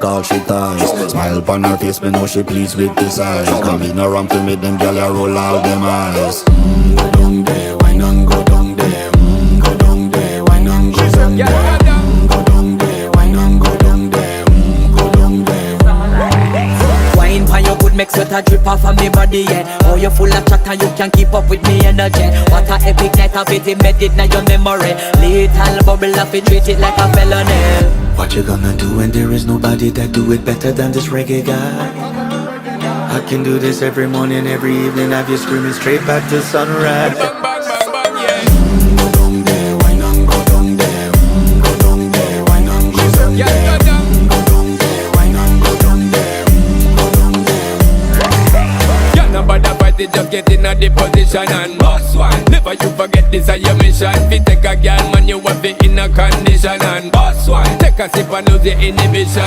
all she ties. Smile upon her face, me know she pleased with this eyes. Come in around to make them gyal a roll out them eyes. Go down there, why not go down there? Go down there, why not go down there? Go down there, why not go down there? Go down there. Wine pan your good make sweat a drip off of me body, yeah. Oh, you full of chatter, you can keep up with me energy. What a epic night of it, embedded in your memory. Little bubble of it, treat it like a felony. What you gonna do when there is nobody that do it better than this reggae guy? I can do this every morning, every evening, have you screaming straight back to sunrise. Go down there, why not go down there? Go down there, why not go down there? Go down there, why not go down there? Go down there. Yeah, no bother fight it, just get in a the position and boss one. Never you forget this is your mission. Fi take a girl, man, you have it in a condition and boss one. Take a sip and lose your inhibition.